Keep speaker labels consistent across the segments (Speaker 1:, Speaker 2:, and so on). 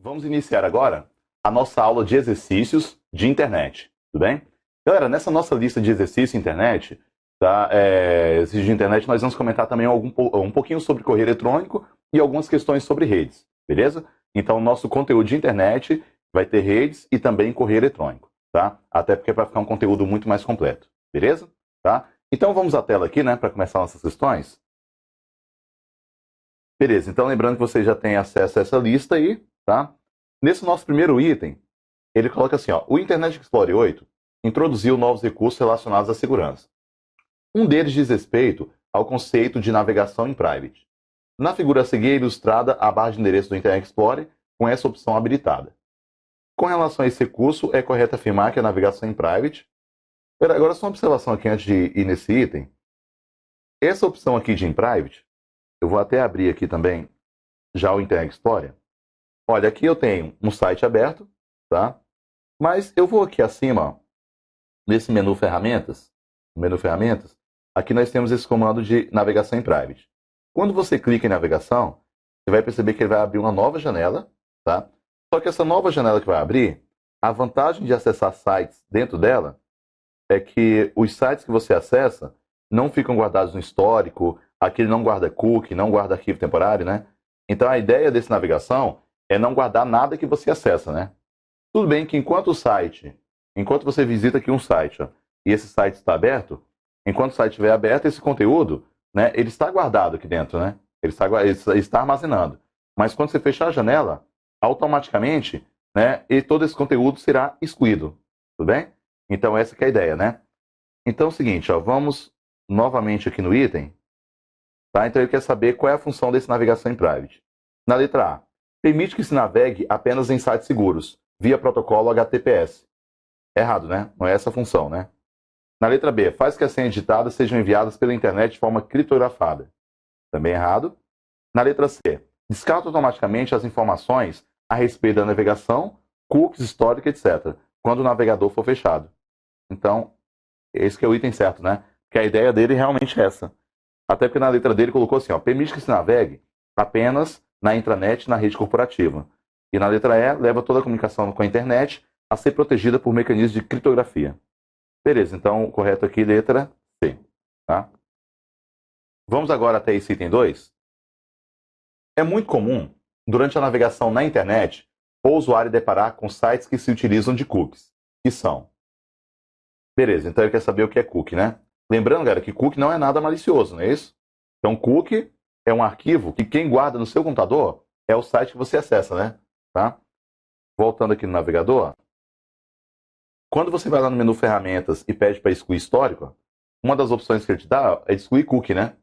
Speaker 1: Vamos iniciar agora a nossa aula de exercícios de internet, tudo bem? Galera, nessa nossa lista de exercícios internet, tá? Exercícios de internet, nós vamos comentar também um pouquinho sobre correio eletrônico e algumas questões sobre redes, beleza? Então, o nosso conteúdo de internet vai ter redes e também correio eletrônico, tá? Até porque vai ficar um conteúdo muito mais completo, beleza? Tá? Então, vamos à tela aqui, né, para começar nossas questões. Beleza, então lembrando que você já tem acesso a essa lista aí, tá? Nesse nosso primeiro item, ele coloca assim, ó, o Internet Explorer 8 introduziu novos recursos relacionados à segurança. Um deles diz respeito ao conceito de navegação em private. Na figura a seguir é ilustrada a barra de endereço do Internet Explorer com essa opção habilitada. Com relação a esse recurso, é correto afirmar que a navegação em private... Agora só uma observação aqui antes de ir nesse item. Essa opção aqui de em private, eu vou até abrir aqui também já o Internet Explorer. Olha, aqui eu tenho um site aberto, tá? Mas eu vou aqui acima, ó, nesse menu ferramentas, aqui nós temos esse comando de navegação em private. Quando você clica em navegação, você vai perceber que ele vai abrir uma nova janela, tá? Só que essa nova janela que vai abrir, a vantagem de acessar sites dentro dela é que os sites que você acessa não ficam guardados no histórico, aqui ele não guarda cookie, não guarda arquivo temporário, né? Então a ideia desse navegação é não guardar nada que você acessa, né? Tudo bem que enquanto você visita aqui um site, ó, e esse site está aberto, enquanto o site estiver aberto, esse conteúdo, né, ele está guardado aqui dentro, né? Ele está armazenando. Mas quando você fechar a janela, automaticamente, né, e todo esse conteúdo será excluído, tudo bem? Então essa que é a ideia, né? Então é o seguinte, ó, vamos novamente aqui no item, tá? Então ele quer saber qual é a função desse navegação em private. Na letra A, permite que se navegue apenas em sites seguros, via protocolo HTTPS. Errado, né? Não é essa a função, né? Na letra B, faz que as senhas digitadas sejam enviadas pela internet de forma criptografada. Também errado. Na letra C, descarta automaticamente as informações a respeito da navegação, cookies, histórico, etc., quando o navegador for fechado. Então, esse que é o item certo, né? Porque a ideia dele realmente é essa. Até porque na letra dele colocou assim, ó, permite que se navegue apenas na intranet na rede corporativa. E na letra E, leva toda a comunicação com a internet a ser protegida por mecanismos de criptografia. Beleza, então o correto aqui, letra C. Tá? Vamos agora até esse item 2. É muito comum, durante a navegação na internet, o usuário deparar com sites que se utilizam de cookies, que são... Beleza, então ele quer saber o que é cookie, né? Lembrando, galera, que cookie não é nada malicioso, não é isso? Então, cookie é um arquivo que quem guarda no seu computador é o site que você acessa, né? Tá? Voltando aqui no navegador, quando você vai lá no menu ferramentas e pede para excluir histórico, uma das opções que ele te dá é excluir cookie, né?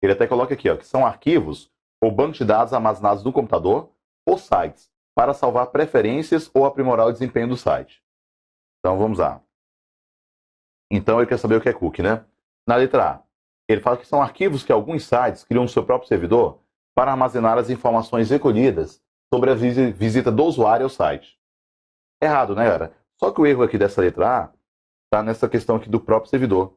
Speaker 1: Ele até coloca aqui, ó, que são arquivos ou banco de dados armazenados no computador ou sites para salvar preferências ou aprimorar o desempenho do site. Então, vamos lá. Então, ele quer saber o que é cookie, né? Na letra A, ele fala que são arquivos que alguns sites criam no seu próprio servidor para armazenar as informações recolhidas sobre a visita do usuário ao site. Errado, né, galera? Só que o erro aqui dessa letra A está nessa questão aqui do próprio servidor.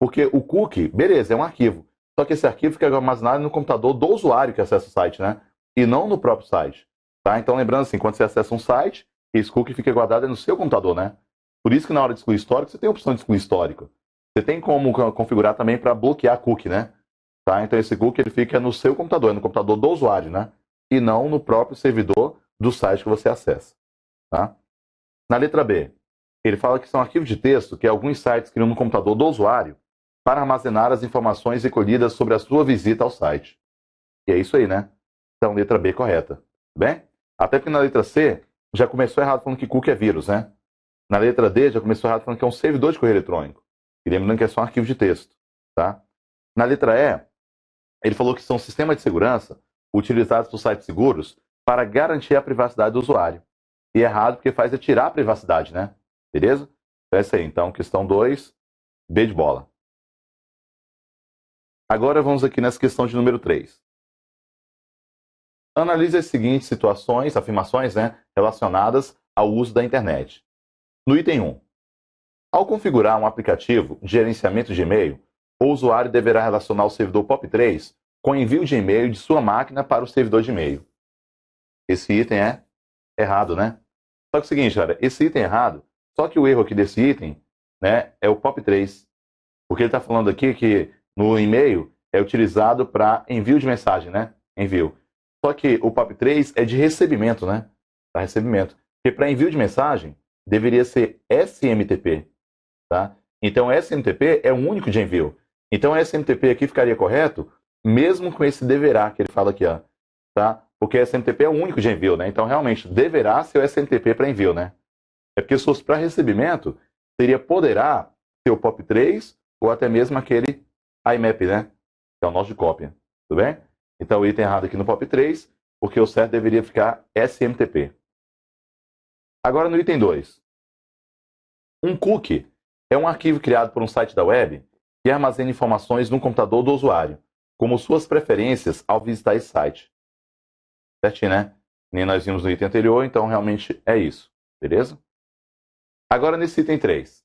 Speaker 1: Porque o cookie, beleza, é um arquivo. Só que esse arquivo fica armazenado no computador do usuário que acessa o site, né? E não no próprio site. Tá? Então, lembrando assim, quando você acessa um site, esse cookie fica guardado no seu computador, né? Por isso que na hora de excluir histórico, você tem a opção de excluir histórico. Você tem como configurar também para bloquear cookie, né? Tá? Então esse cookie ele fica no seu computador, no computador do usuário, né? E não no próprio servidor do site que você acessa. Tá? Na letra B, ele fala que são arquivos de texto que alguns sites criam no computador do usuário para armazenar as informações recolhidas sobre a sua visita ao site. E é isso aí, né? Então, letra B correta. Tudo bem? Até porque na letra C já começou errado falando que cookie é vírus, né? Na letra D já começou errado falando que é um servidor de correio eletrônico. E lembrando que é só um arquivo de texto. Tá? Na letra E, ele falou que são sistemas de segurança utilizados por sites seguros para garantir a privacidade do usuário. E é errado porque faz é tirar a privacidade, né? Beleza? Então é isso aí. Então, questão 2, B de bola. Agora vamos aqui nessa questão de número 3. Analise as seguintes situações, afirmações, né, relacionadas ao uso da internet. No item 1. Ao configurar um aplicativo de gerenciamento de e-mail, o usuário deverá relacionar o servidor POP3 com o envio de e-mail de sua máquina para o servidor de e-mail. Esse item é errado, né? Só que é o seguinte, cara, esse item é errado, só que o erro aqui desse item, né, é o POP3. Porque ele está falando aqui que no e-mail é utilizado para envio de mensagem, né? Envio. Só que o POP3 é de recebimento, né? Para recebimento. Porque para envio de mensagem deveria ser SMTP, tá? Então SMTP é o único de envio. Então SMTP aqui ficaria correto, mesmo com esse deverá que ele fala aqui, ó, tá? Porque SMTP é o único de envio, né? Então realmente deverá ser o SMTP para envio, né? É porque se fosse para recebimento, seria poderá ser o POP3 ou até mesmo aquele IMAP, né? Que é o nó de cópia. Tudo bem? Então o item errado aqui no POP3, porque o certo deveria ficar SMTP. Agora no item 2. Um cookie é um arquivo criado por um site da web que armazena informações no computador do usuário, como suas preferências ao visitar esse site. Certinho, né? Nem nós vimos no item anterior, então realmente é isso. Beleza? Agora nesse item 3.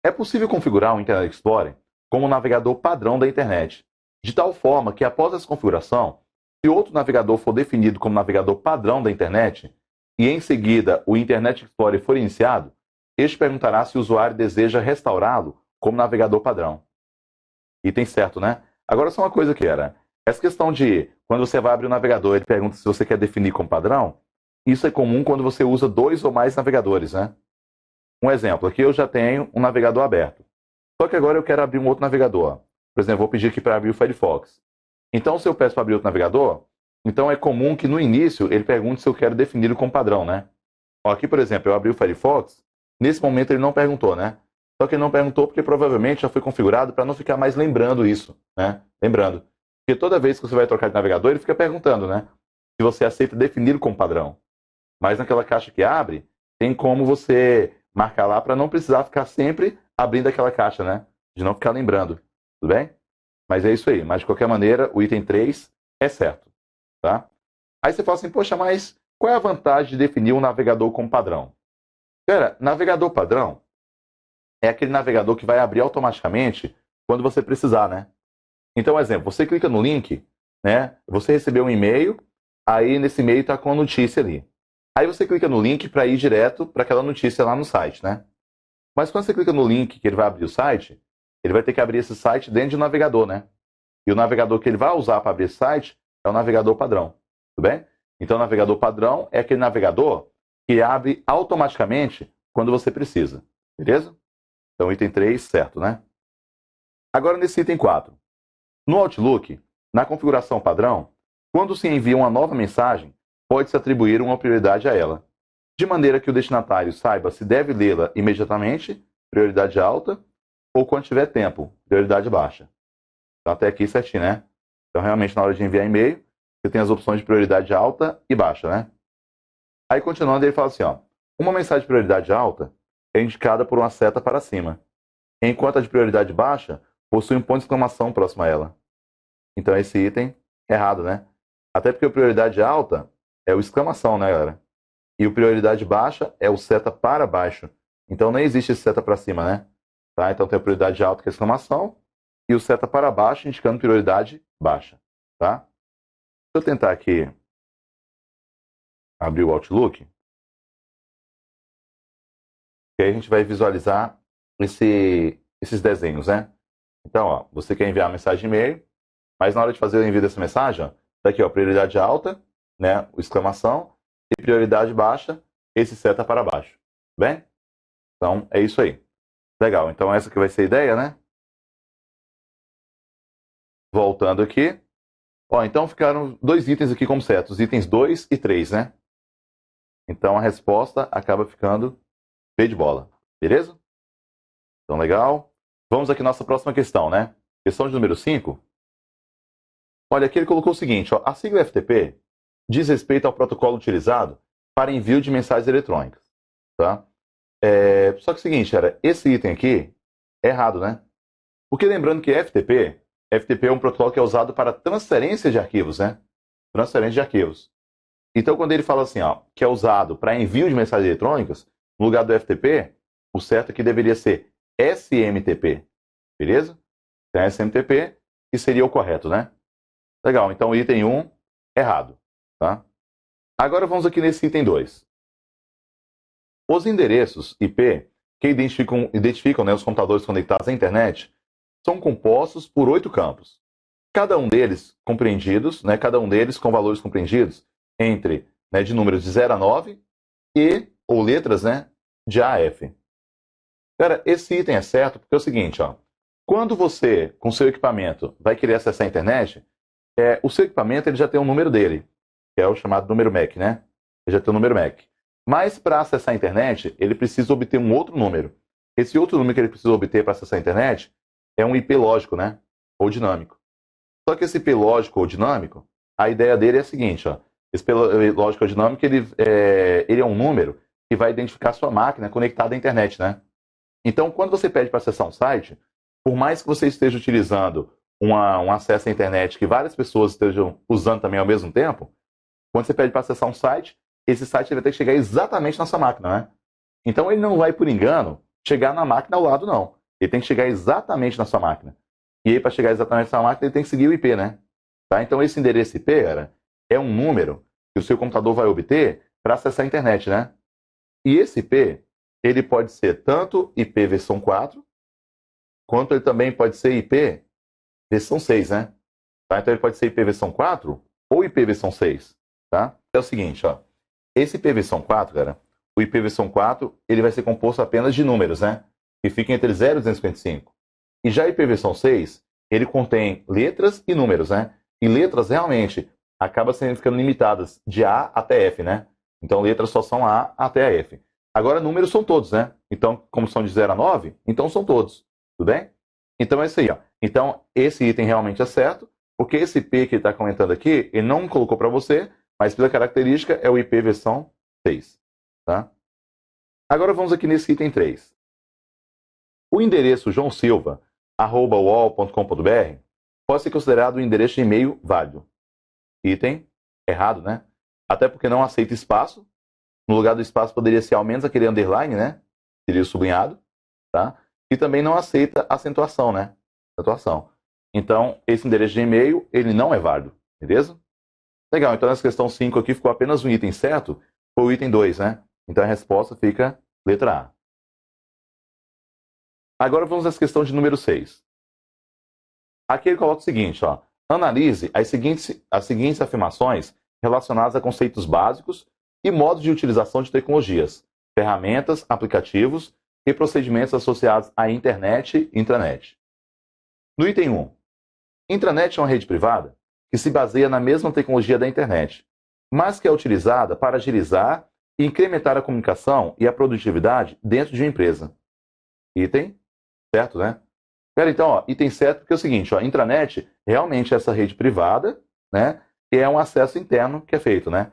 Speaker 1: É possível configurar o Internet Explorer como um navegador padrão da internet, de tal forma que após essa configuração, se outro navegador for definido como navegador padrão da internet, e em seguida o Internet Explorer for iniciado, este perguntará se o usuário deseja restaurá-lo como navegador padrão. Item certo, né? Agora só uma coisa que era. Essa questão de quando você vai abrir o navegador, ele pergunta se você quer definir como padrão, isso é comum quando você usa 2 ou mais navegadores, né? Um exemplo, aqui eu já tenho um navegador aberto. Só que agora eu quero abrir um outro navegador. Por exemplo, vou pedir aqui para abrir o Firefox. Então, se eu peço para abrir outro navegador, então é comum que no início ele pergunte se eu quero defini-lo como padrão, né? Ó, aqui, por exemplo, eu abri o Firefox, nesse momento ele não perguntou, né? Só que ele não perguntou porque provavelmente já foi configurado para não ficar mais lembrando isso, né? Lembrando. Porque toda vez que você vai trocar de navegador, ele fica perguntando, né? Se você aceita defini-lo como padrão. Mas naquela caixa que abre, tem como você marcar lá para não precisar ficar sempre abrindo aquela caixa, né? De não ficar lembrando. Tudo bem? Mas é isso aí. Mas de qualquer maneira, o item 3 é certo. Tá? Aí você fala assim, poxa, mas qual é a vantagem de definir um navegador como padrão? Cara, navegador padrão é aquele navegador que vai abrir automaticamente quando você precisar, né? Então, exemplo, você clica no link, né? Você recebeu um e-mail, aí nesse e-mail está com a notícia ali. Aí você clica no link para ir direto para aquela notícia lá no site, né? Mas quando você clica no link que ele vai abrir o site, ele vai ter que abrir esse site dentro de um navegador, né? E o navegador que ele vai usar para abrir esse site é o navegador padrão. Tudo bem? Então, o navegador padrão é aquele navegador que abre automaticamente quando você precisa. Beleza? Então, item 3, certo, né? Agora, nesse item 4. No Outlook, na configuração padrão, quando se envia uma nova mensagem, pode-se atribuir uma prioridade a ela, de maneira que o destinatário saiba se deve lê-la imediatamente, prioridade alta, ou quando tiver tempo, prioridade baixa. Então, até aqui certinho, né? Então, realmente, na hora de enviar e-mail, você tem as opções de prioridade alta e baixa, né? Aí, continuando, ele fala assim, ó, uma mensagem de prioridade alta é indicada por uma seta para cima, enquanto a de prioridade baixa possui um ponto de exclamação próximo a ela. Então, esse item é errado, né? Até porque a prioridade alta é o exclamação, né, galera? E o prioridade baixa é o seta para baixo. Então, não existe esse seta para cima, né? Tá? Então, tem a prioridade alta, que é a exclamação, e o seta para baixo, indicando prioridade baixa. Tá? Deixa eu tentar aqui abrir o Outlook. E aí a gente vai visualizar esses desenhos, né? Então, ó, você quer enviar uma mensagem de e-mail, mas na hora de fazer o envio dessa mensagem, ó, tá aqui, ó, prioridade alta, né, o exclamação, e prioridade baixa, esse seta para baixo. Bem? Então, é isso aí. Legal, então essa que vai ser a ideia, né? Voltando aqui. Ó, então ficaram 2 itens aqui como certos, os itens 2 e 3, né? Então a resposta acaba ficando P de bola. Beleza? Então, legal. Vamos aqui à nossa próxima questão, né? Questão de número 5. Olha, aqui ele colocou o seguinte, ó, a sigla FTP diz respeito ao protocolo utilizado para envio de mensagens eletrônicas. Tá? Só que é o seguinte, esse item aqui é errado, né? Porque lembrando que FTP é um protocolo que é usado para transferência de arquivos, né? Transferência de arquivos. Então, quando ele fala assim, ó, que é usado para envio de mensagens eletrônicas, no lugar do FTP, o certo aqui deveria ser SMTP. Beleza? Então, SMTP, que seria o correto, né? Legal, então item 1, errado. Tá? Agora vamos aqui nesse item 2. Os endereços IP que identificam, né, os computadores conectados à internet são compostos por 8 campos. Cada um deles compreendidos, né, cada um deles com valores compreendidos entre, né, de números de 0 a 9 ou letras, né, de A a F. Cara, esse item é certo porque é o seguinte, ó, quando você, com seu equipamento, vai querer acessar a internet, o seu equipamento ele já tem um número dele, que é o chamado número MAC, né? Ele já tem o número MAC. Mas para acessar a internet, ele precisa obter um outro número. Esse outro número que ele precisa obter para acessar a internet é um IP lógico, né? Ou dinâmico. Só que esse IP lógico ou dinâmico, a ideia dele é a seguinte, ó. Esse IP lógico ou dinâmico, ele é um número que vai identificar a sua máquina conectada à internet, né? Então, quando você pede para acessar um site, por mais que você esteja utilizando um acesso à internet que várias pessoas estejam usando também ao mesmo tempo, quando você pede para acessar um site, esse site vai ter que chegar exatamente na sua máquina, né? Então ele não vai, por engano, chegar na máquina ao lado, não. Ele tem que chegar exatamente na sua máquina. E aí, para chegar exatamente na sua máquina, ele tem que seguir o IP, né? Tá? Então esse endereço IP, cara, é um número que o seu computador vai obter para acessar a internet, né? E esse IP, ele pode ser tanto IP versão 4, quanto ele também pode ser IP versão 6, né? Tá? Então ele pode ser IP versão 4 ou IP versão 6, tá? É o seguinte, ó. Esse IP versão 4, cara, o IP versão 4, ele vai ser composto apenas de números, né? Que ficam entre 0 e 255. E já IP versão 6, ele contém letras e números, né? E letras realmente acabam ficando limitadas de A até F, né? Então letras só são A até a F. Agora números são todos, né? Então, como são de 0 a 9, então são todos. Tudo bem? Então é isso aí, ó. Então, esse item realmente é certo, porque esse IP que ele está comentando aqui, ele não colocou para você, mas pela característica é o IP versão 6. Tá? Agora vamos aqui nesse item 3. O endereço joãosilva@uol.com.br pode ser considerado um endereço de e-mail válido. Item errado, né? Até porque não aceita espaço. No lugar do espaço poderia ser ao menos aquele underline, né? Seria sublinhado, tá? E também não aceita acentuação, né? Acentuação. Então, esse endereço de e-mail, ele não é válido, beleza? Legal, então nessa questão 5 aqui ficou apenas um item certo, foi o item 2, né? Então a resposta fica letra A. Agora vamos à questão de número 6. Aqui ele coloca o seguinte, ó. Analise as seguintes afirmações relacionadas a conceitos básicos e modos de utilização de tecnologias, ferramentas, aplicativos e procedimentos associados à internet e intranet. No item 1, intranet é uma rede privada que se baseia na mesma tecnologia da internet, mas que é utilizada para agilizar e incrementar a comunicação e a produtividade dentro de uma empresa. Item certo, né? Então, ó, item certo porque é o seguinte, ó, intranet realmente é essa rede privada, né? E é um acesso interno que é feito, né?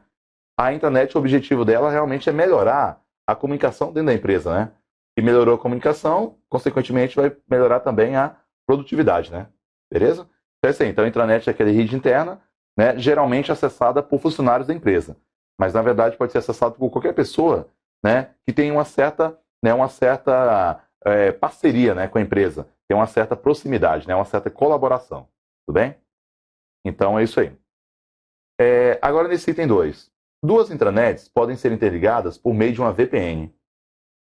Speaker 1: A intranet, o objetivo dela realmente é melhorar a comunicação dentro da empresa, né? E melhorou a comunicação, consequentemente vai melhorar também a produtividade, né? Beleza? Então é isso aí. Então a intranet é aquela rede interna, né? Geralmente acessada por funcionários da empresa. Mas na verdade pode ser acessado por qualquer pessoa, né? Que tem uma certa parceria, né, com a empresa. Tem uma certa proximidade, né? Uma certa colaboração. Tudo bem? Então é isso aí. Agora nesse item 2. Duas intranets podem ser interligadas por meio de uma VPN.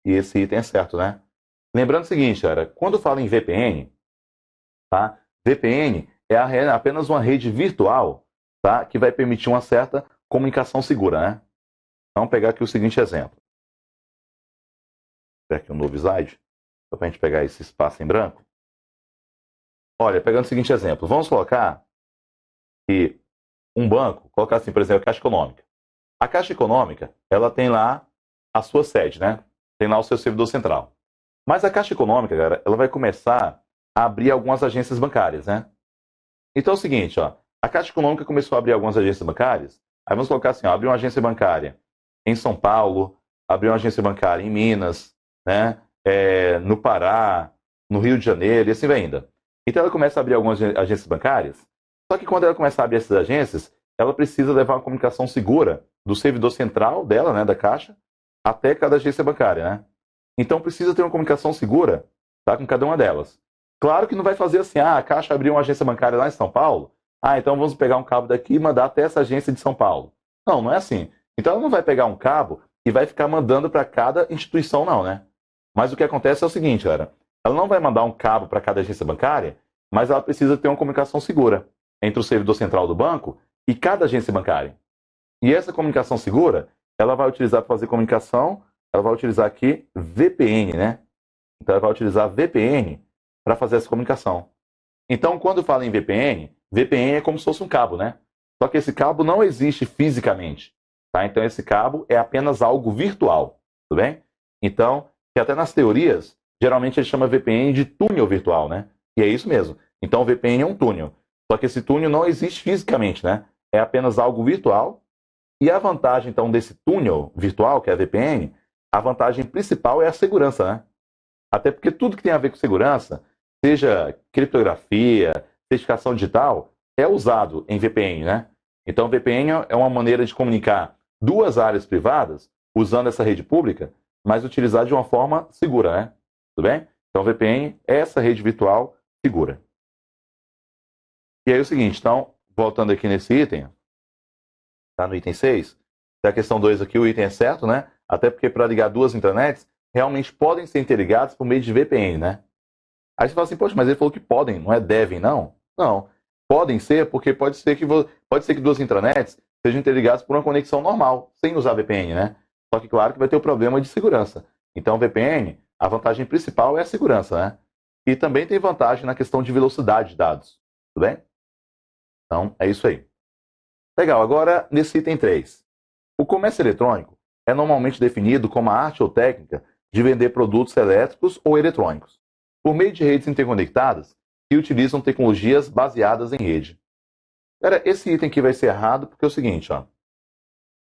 Speaker 1: E esse item é certo, né? Lembrando o seguinte, cara, quando fala em VPN, tá? VPN é apenas uma rede virtual, tá? Que vai permitir uma certa comunicação segura, né? Vamos pegar aqui o seguinte exemplo. Vou pegar aqui um novo slide, só para a gente pegar esse espaço em branco. Olha, pegando o seguinte exemplo, vamos colocar que um banco, colocar assim, por exemplo, a Caixa Econômica. A Caixa Econômica, ela tem lá a sua sede, né? Tem lá o seu servidor central. Mas a Caixa Econômica, cara, ela vai começar a abrir algumas agências bancárias, né? Então é o seguinte, ó, a Caixa Econômica começou a abrir algumas agências bancárias, aí vamos colocar assim, ó, abriu uma agência bancária em São Paulo, abriu uma agência bancária em Minas, né? No Pará, no Rio de Janeiro, e assim vai ainda. Então ela começa a abrir algumas agências bancárias, só que quando ela começa a abrir essas agências, ela precisa levar uma comunicação segura do servidor central dela, né, da Caixa, até cada agência bancária, né? Então precisa ter uma comunicação segura, tá, com cada uma delas. Claro que não vai fazer assim, a Caixa abriu uma agência bancária lá em São Paulo, então vamos pegar um cabo daqui e mandar até essa agência de São Paulo. Não, não é assim. Então ela não vai pegar um cabo e vai ficar mandando para cada instituição, não, né? Mas o que acontece é o seguinte, galera. Ela não vai mandar um cabo para cada agência bancária, mas ela precisa ter uma comunicação segura entre o servidor central do banco e cada agência bancária. E essa comunicação segura, ela vai utilizar para fazer comunicação, ela vai utilizar aqui VPN, né? Então ela vai utilizar VPN para fazer essa comunicação. Então, quando fala em VPN, VPN é como se fosse um cabo, né? Só que esse cabo não existe fisicamente, tá? Então esse cabo é apenas algo virtual, tudo bem? Então, que até nas teorias, geralmente ele chama VPN de túnel virtual, né? E é isso mesmo. Então o VPN é um túnel. Só que esse túnel não existe fisicamente, né? É apenas algo virtual. E a vantagem, então, desse túnel virtual, que é a VPN, a vantagem principal é a segurança, né? Até porque tudo que tem a ver com segurança, seja criptografia, certificação digital, é usado em VPN, né? Então, VPN é uma maneira de comunicar duas áreas privadas usando essa rede pública, mas utilizar de uma forma segura, né? Tudo bem? Então, VPN é essa rede virtual segura. E aí é o seguinte, então, voltando aqui nesse item, tá no item 6, da questão 2 aqui, o item é certo, né? Até porque para ligar duas internets, realmente podem ser interligados por meio de VPN, né? Aí você fala assim, poxa, mas ele falou que podem, não é devem, não? Não. Podem ser, porque pode ser que duas intranets sejam interligadas por uma conexão normal, sem usar VPN, né? Só que claro que vai ter o problema de segurança. Então, VPN, a vantagem principal é a segurança, né? E também tem vantagem na questão de velocidade de dados, tudo bem? Então, é isso aí. Legal, agora nesse item 3. O comércio eletrônico é normalmente definido como a arte ou técnica de vender produtos elétricos ou eletrônicos, por meio de redes interconectadas que utilizam tecnologias baseadas em rede. Esse item aqui vai ser errado porque é o seguinte, ó.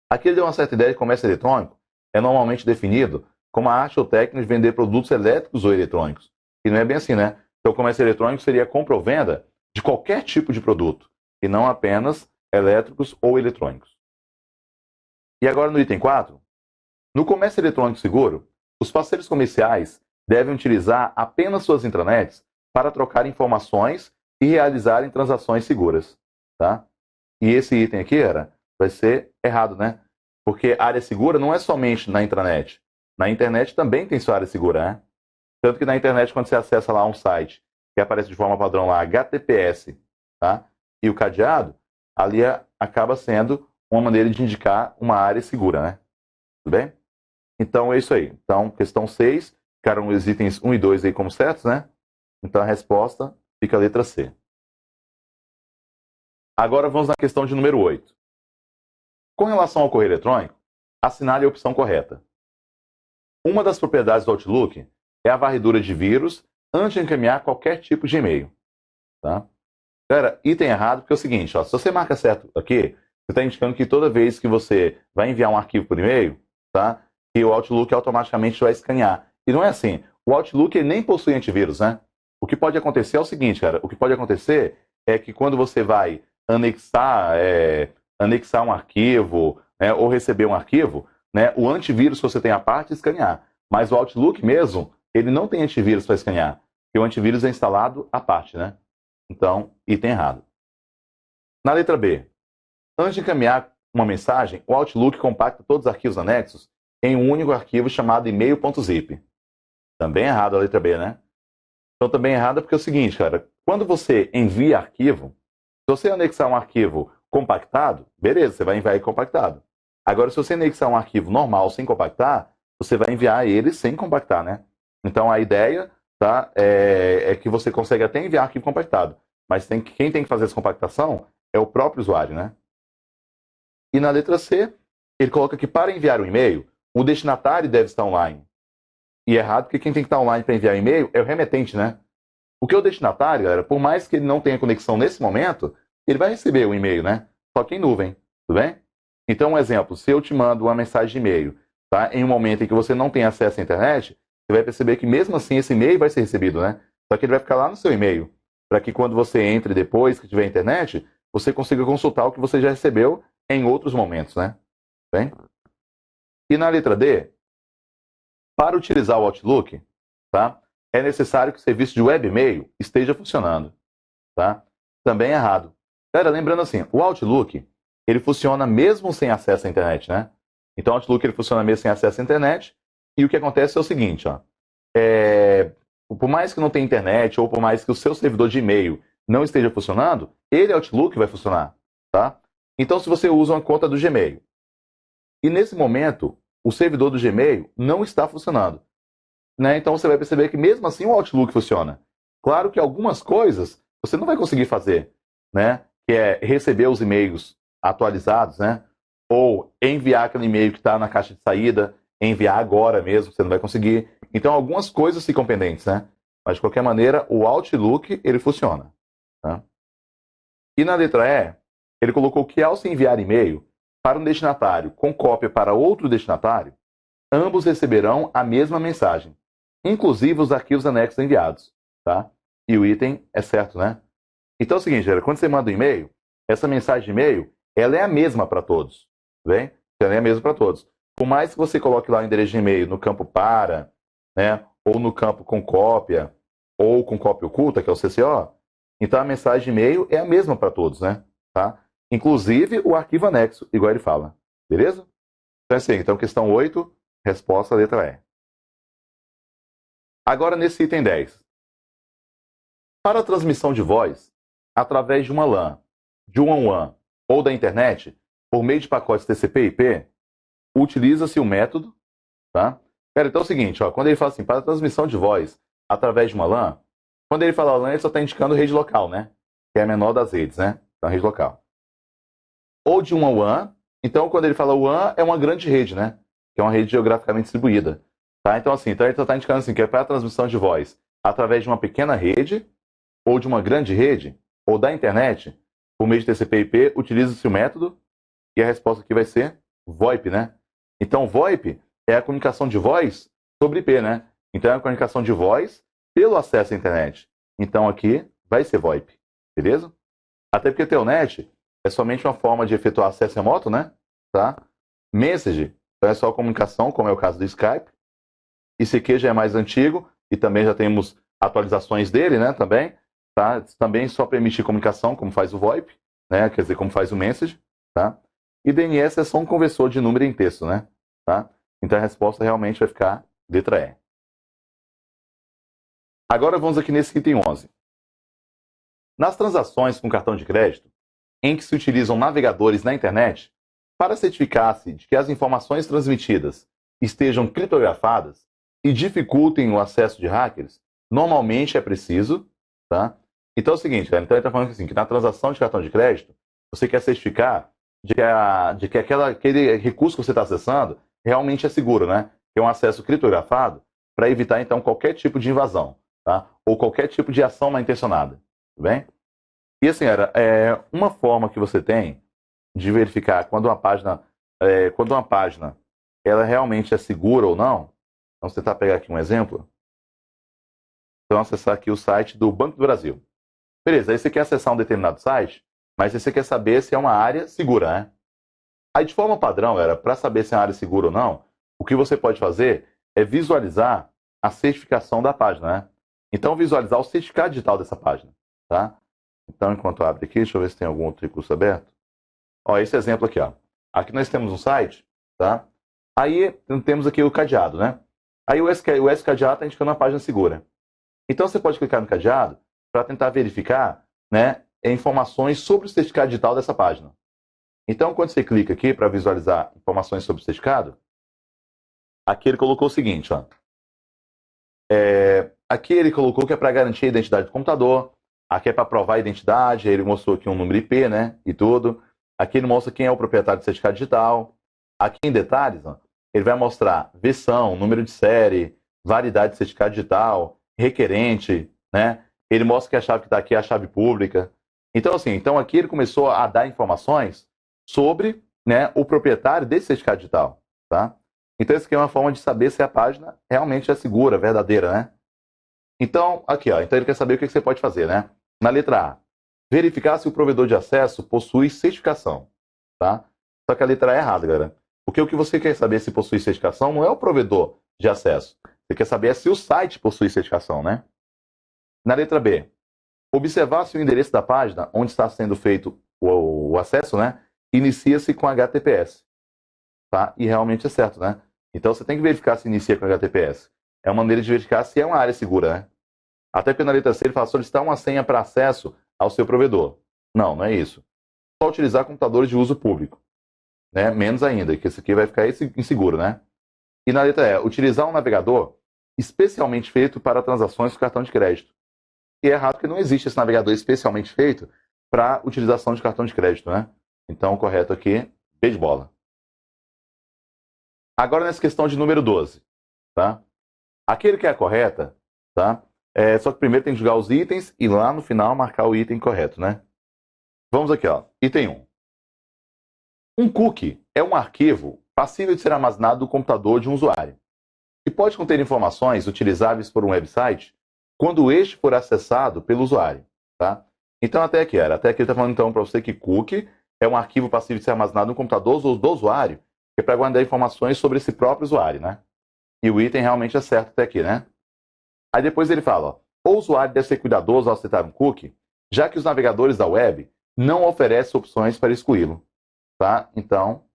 Speaker 1: Aqui ele deu uma certa ideia de comércio eletrônico é normalmente definido como a arte ou técnica de vender produtos elétricos ou eletrônicos. E não é bem assim, né? Então, o comércio eletrônico seria a compra ou venda de qualquer tipo de produto, e não apenas elétricos ou eletrônicos. E agora no item 4, no comércio eletrônico seguro, os parceiros comerciais devem utilizar apenas suas intranets para trocar informações e realizarem transações seguras, tá? E esse item aqui, vai ser errado, né? Porque área segura não é somente na intranet. Na internet também tem sua área segura, né? Tanto que na internet, quando você acessa lá um site que aparece de forma padrão lá, HTTPS, tá? E o cadeado, ali acaba sendo uma maneira de indicar uma área segura, né? Tudo bem? Então é isso aí. Então, questão 6, ficaram os itens 1 e 2 aí como certos, né? Então a resposta fica a letra C. Agora vamos na questão de número 8. Com relação ao correio eletrônico, assinale a opção correta. Uma das propriedades do Outlook é a varredura de vírus antes de encaminhar qualquer tipo de e-mail. Tá? Galera, item errado, porque é o seguinte, ó, se você marca certo aqui, você está indicando que toda vez que você vai enviar um arquivo por e-mail, tá? Que o Outlook automaticamente vai escanear. E não é assim. O Outlook ele nem possui antivírus, né? O que pode acontecer é o seguinte, cara. O que pode acontecer é que quando você vai anexar um arquivo, né, ou receber um arquivo, né, o antivírus que você tem à parte é escanear. Mas o Outlook mesmo, ele não tem antivírus para escanear. Porque o antivírus é instalado à parte, né? Então, item errado. Na letra B. Antes de encaminhar uma mensagem, o Outlook compacta todos os arquivos anexos em um único arquivo chamado e-mail.zip. Também errado a letra B, né? Então também errado porque é o seguinte, cara. Quando você envia arquivo, se você anexar um arquivo compactado, beleza, você vai enviar ele compactado. Agora, se você anexar um arquivo normal sem compactar, você vai enviar ele sem compactar, né? Então a ideia, tá, é que você consegue até enviar arquivo compactado, mas quem tem que fazer essa compactação é o próprio usuário, né? E na letra C, ele coloca que para enviar um e-mail, o destinatário deve estar online. E é errado porque quem tem que estar online para enviar e-mail é o remetente, né? O que é o destinatário, galera, por mais que ele não tenha conexão nesse momento, ele vai receber o e-mail, né? Só que em nuvem, tudo bem? Então, um exemplo, se eu te mando uma mensagem de e-mail, tá? Em um momento em que você não tem acesso à internet, você vai perceber que mesmo assim esse e-mail vai ser recebido, né? Só que ele vai ficar lá no seu e-mail, para que quando você entre depois que tiver internet, você consiga consultar o que você já recebeu em outros momentos, né? Bem? E na letra D, para utilizar o Outlook, tá? É necessário que o serviço de webmail esteja funcionando, tá? Também é errado. Galera, lembrando assim, o Outlook, ele funciona mesmo sem acesso à internet, né? Então o Outlook ele funciona mesmo sem acesso à internet. E o que acontece é o seguinte, ó, por mais que não tenha internet ou por mais que o seu servidor de e-mail não esteja funcionando, ele Outlook vai funcionar, tá? Então se você usa uma conta do Gmail e nesse momento o servidor do Gmail não está funcionando, né? Então você vai perceber que mesmo assim o Outlook funciona. Claro que algumas coisas você não vai conseguir fazer, né? Que é receber os e-mails atualizados, né? Ou enviar aquele e-mail que está na caixa de saída, enviar agora mesmo, você não vai conseguir. Então algumas coisas ficam pendentes, né? Mas de qualquer maneira, o Outlook ele funciona. Tá? E na letra E, ele colocou que ao se enviar e-mail para um destinatário com cópia para outro destinatário, ambos receberão a mesma mensagem, inclusive os arquivos anexos enviados, tá? E o item é certo, né? Então é o seguinte, galera, quando você manda um e-mail, essa mensagem de e-mail, ela é a mesma para todos, bem? Ela é a mesma para todos. Por mais que você coloque lá o endereço de e-mail no campo para, né? Ou no campo com cópia, ou com cópia oculta, que é o CCO, então a mensagem de e-mail é a mesma para todos, né? Tá? Inclusive o arquivo anexo, igual ele fala. Beleza? Então é assim, então questão 8, resposta letra E. Agora nesse item 10. Para a transmissão de voz, através de uma LAN, de um WAN ou da internet, por meio de pacotes TCP/IP, utiliza-se o método, tá? Então é o seguinte, ó, quando ele fala assim, para a transmissão de voz através de uma LAN, quando ele fala LAN, ele só está indicando rede local, né? Que é a menor das redes, né? Então, rede local. Ou de uma WAN, então quando ele fala WAN, é uma grande rede, né? Que é uma rede geograficamente distribuída. Tá? Então, assim, então ele está indicando assim, que é para a transmissão de voz através de uma pequena rede, ou de uma grande rede, ou da internet, por meio de TCP/IP, utiliza-se o método, e a resposta aqui vai ser VoIP, né? Então, VoIP é a comunicação de voz sobre IP, né? Então, é a comunicação de voz pelo acesso à internet. Então, aqui vai ser VoIP, beleza? Até porque Telnet é somente uma forma de efetuar acesso remoto, né? Tá? Message então é só comunicação, como é o caso do Skype. ICQ já é mais antigo e também já temos atualizações dele, né? Também, tá? Também só permite comunicação, como faz o VoIP, né? Quer dizer, como faz o Message, tá? E DNS é só um conversor de número em texto, né? Tá? Então a resposta realmente vai ficar letra E. Agora vamos aqui nesse item 11. Nas transações com cartão de crédito, em que se utilizam navegadores na internet, para certificar-se de que as informações transmitidas estejam criptografadas e dificultem o acesso de hackers, normalmente é preciso, tá? Então é o seguinte, então ele está falando assim, que na transação de cartão de crédito, você quer certificar de que aquele recurso que você está acessando realmente é seguro, né? Que é um acesso criptografado para evitar, então, qualquer tipo de invasão, tá? Ou qualquer tipo de ação mal intencionada, tudo bem? E assim, uma forma que você tem de verificar quando uma página ela realmente é segura ou não, vamos tentar pegar aqui um exemplo. Então, acessar aqui o site do Banco do Brasil. Beleza, aí você quer acessar um determinado site, mas você quer saber se é uma área segura, né? Aí, de forma padrão, para saber se é uma área segura ou não, o que você pode fazer é visualizar a certificação da página, né? Então, visualizar o certificado digital dessa página, tá? Então, enquanto abre aqui, deixa eu ver se tem algum outro recurso aberto. Ó, esse exemplo aqui, ó. Aqui nós temos um site, tá? Aí temos aqui o cadeado, né? Aí o S-cadeado está indicando uma página segura. Então você pode clicar no cadeado para tentar verificar, né, informações sobre o certificado digital dessa página. Então, quando você clica aqui para visualizar informações sobre o certificado, aqui ele colocou o seguinte, ó. Aqui ele colocou que é para garantir a identidade do computador, aqui é para provar a identidade, aí ele mostrou aqui um número IP, né, e tudo. Aqui ele mostra quem é o proprietário do certificado digital. Aqui em detalhes, ó, ele vai mostrar versão, número de série, validade do certificado digital, requerente, né? Ele mostra que a chave que está aqui é a chave pública. Então, assim, aqui ele começou a dar informações sobre, né, o proprietário desse certificado digital, tá? Então, isso aqui é uma forma de saber se a página realmente é segura, verdadeira, né? Então, aqui, ó, então ele quer saber o que você pode fazer, né? Na letra A, verificar se o provedor de acesso possui certificação, tá? Só que a letra A é errada, galera. Porque o que você quer saber se possui certificação não é o provedor de acesso. Você quer saber se o site possui certificação, né? Na letra B, observar se o endereço da página onde está sendo feito o acesso, né, inicia-se com HTTPS. tá? E realmente é certo, né? Então você tem que verificar se inicia com HTTPS. É uma maneira de verificar se é uma área segura, né? Até porque na letra C ele fala solicitar uma senha para acesso ao seu provedor. Não, não é isso. Só utilizar computadores de uso público, né? Menos ainda, que esse aqui vai ficar inseguro, né? E na letra E, utilizar um navegador especialmente feito para transações com cartão de crédito. E é errado porque não existe esse navegador especialmente feito para utilização de cartão de crédito, né? Então, o correto aqui, B de bola. Agora, nessa questão de número 12, tá? Aquele que é a correta, tá? Só que primeiro tem que jogar os itens e lá no final marcar o item correto, né? Vamos aqui, ó. Item 1. Um cookie é um arquivo passível de ser armazenado no computador de um usuário e pode conter informações utilizáveis por um website quando este for acessado pelo usuário, tá? Então, até aqui ele está falando então para você que cookie é um arquivo passível de ser armazenado no computador do usuário, que é para guardar informações sobre esse próprio usuário, né? E o item realmente é certo até aqui, né? Aí depois ele fala, ó, o usuário deve ser cuidadoso ao aceitar um cookie, já que os navegadores da web não oferecem opções para excluí-lo, tá? Então,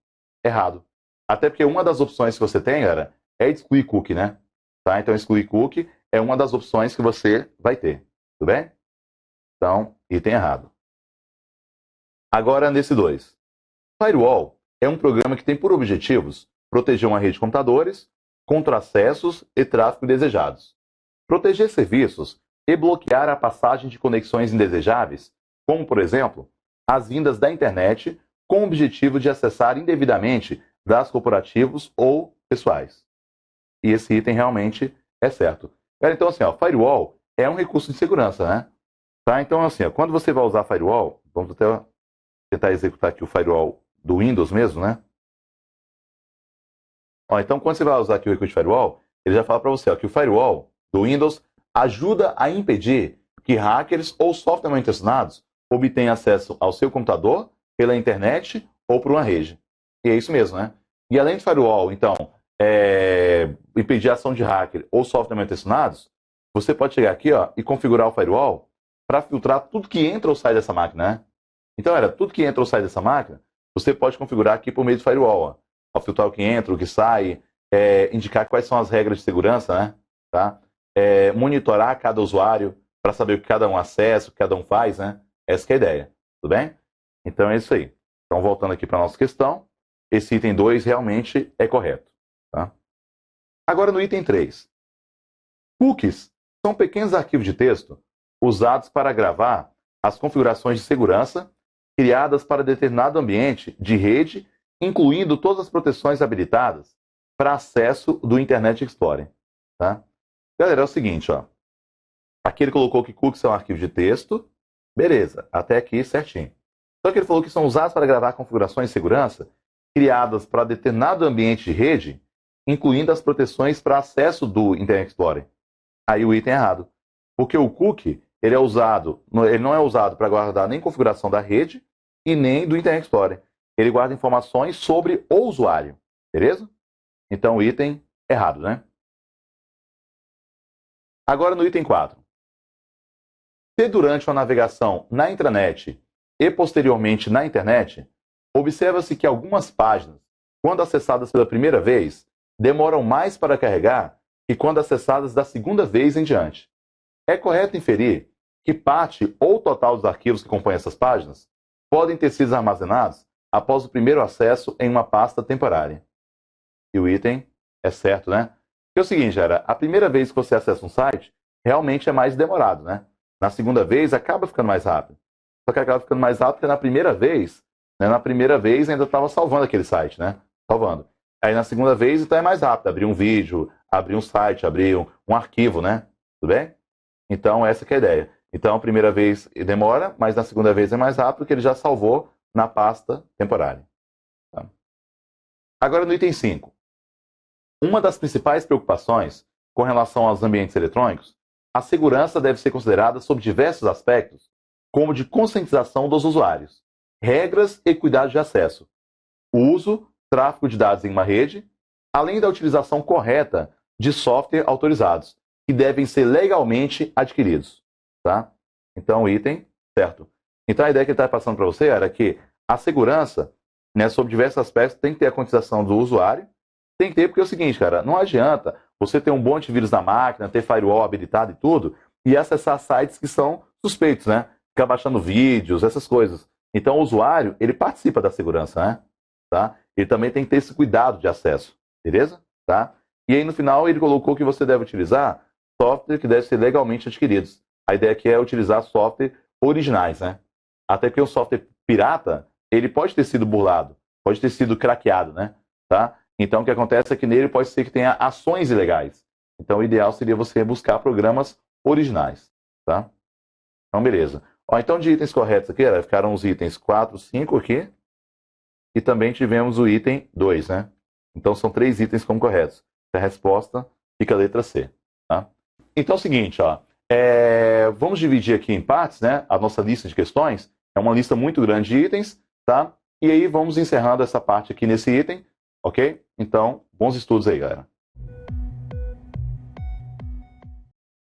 Speaker 1: errado. Até porque uma das opções que você tem, galera, é excluir cookie, né? Tá? Então, excluir cookie é uma das opções que você vai ter, tudo bem? Então, item errado. Agora, nesse 2. Firewall é um programa que tem por objetivos proteger uma rede de computadores contra acessos e tráfego indesejados, proteger serviços e bloquear a passagem de conexões indesejáveis, como, por exemplo, as vindas da internet com o objetivo de acessar indevidamente dados corporativos ou pessoais. E esse item realmente é certo. Então, assim, ó, firewall é um recurso de segurança, né? Tá? Então, assim, ó, quando você vai usar firewall, vamos até tentar executar aqui o firewall do Windows mesmo, né? Ó, então, quando você vai usar aqui o recurso de firewall, ele já fala para você ó, que o firewall do Windows ajuda a impedir que hackers ou software mal intencionados obtenham acesso ao seu computador pela internet ou por uma rede. E é isso mesmo, né? E além de firewall, então, impedir a ação de hacker ou software mal intencionados, você pode chegar aqui ó, e configurar o firewall para filtrar tudo que entra ou sai dessa máquina, né? Então, tudo que entra ou sai dessa máquina, você pode configurar aqui por meio do firewall, ó. Ao filtrar o que entra, o que sai, indicar quais são as regras de segurança, né? Tá? Monitorar cada usuário para saber o que cada um acessa, o que cada um faz, né? Essa que é a ideia, tudo bem? Então é isso aí. Então, voltando aqui para a nossa questão, esse item 2 realmente é correto. Tá? Agora no item 3. Cookies são pequenos arquivos de texto usados para gravar as configurações de segurança criadas para determinado ambiente de rede, incluindo todas as proteções habilitadas para acesso do Internet Explorer. Tá? Galera, é o seguinte, ó. Aqui ele colocou que cookies são arquivos de texto. Beleza, até aqui certinho. Só que ele falou que são usados para gravar configurações de segurança criadas para determinado ambiente de rede, incluindo as proteções para acesso do Internet Explorer. Aí o item é errado. Porque o cookie ele não é usado para guardar nem configuração da rede e nem do Internet Explorer. Ele guarda informações sobre o usuário. Beleza? Então o item errado, né? Agora no item 4. Se durante uma navegação na intranet e posteriormente na internet, observa-se que algumas páginas, quando acessadas pela primeira vez, demoram mais para carregar que quando acessadas da segunda vez em diante. É correto inferir que parte ou total dos arquivos que compõem essas páginas podem ter sido armazenados após o primeiro acesso em uma pasta temporária. E o item é certo, né? Porque é o seguinte, a primeira vez que você acessa um site, realmente é mais demorado, né? Na segunda vez, acaba ficando mais rápido. Só que acaba ficando mais rápido porque na primeira vez ainda estava salvando aquele site, né? Salvando. Aí na segunda vez, então é mais rápido. Abrir um vídeo, abrir um site, abrir um arquivo, né? Tudo bem? Então, essa que é a ideia. Então, a primeira vez demora, mas na segunda vez é mais rápido porque ele já salvou na pasta temporária. Tá? Agora, no item 5. Uma das principais preocupações com relação aos ambientes eletrônicos, a segurança deve ser considerada sob diversos aspectos, como de conscientização dos usuários, regras e cuidados de acesso, uso, tráfego de dados em uma rede, além da utilização correta de software autorizados, que devem ser legalmente adquiridos. Tá? Então, o item certo. Então, a ideia que ele está passando para você era que a segurança né, sobre diversos aspectos. Tem que ter a conscientização do usuário. Tem que ter, porque é o seguinte, cara, não adianta você ter um bom antivírus na máquina, ter firewall habilitado e tudo, e acessar sites que são suspeitos, né? Ficar baixando vídeos, essas coisas. Então, o usuário, ele participa da segurança, né? Tá? Ele também tem que ter esse cuidado de acesso, beleza? Tá? E aí, no final, ele colocou que você deve utilizar software que deve ser legalmente adquiridos. A ideia aqui é utilizar software originais, né? Até porque o software pirata, ele pode ter sido burlado, pode ter sido craqueado, né? Tá? Então, o que acontece é que nele pode ser que tenha ações ilegais. Então, o ideal seria você buscar programas originais, tá? Então, beleza. Ó, então, de itens corretos aqui, ficaram os itens 4, 5 aqui, e também tivemos o item 2, né? Então, são 3 itens como corretos. A resposta fica a letra C, tá? Então, é o seguinte, ó, vamos dividir aqui em partes, né? A nossa lista de questões é uma lista muito grande de itens, tá? E aí vamos encerrando essa parte aqui nesse item, ok? Então, bons estudos aí, galera.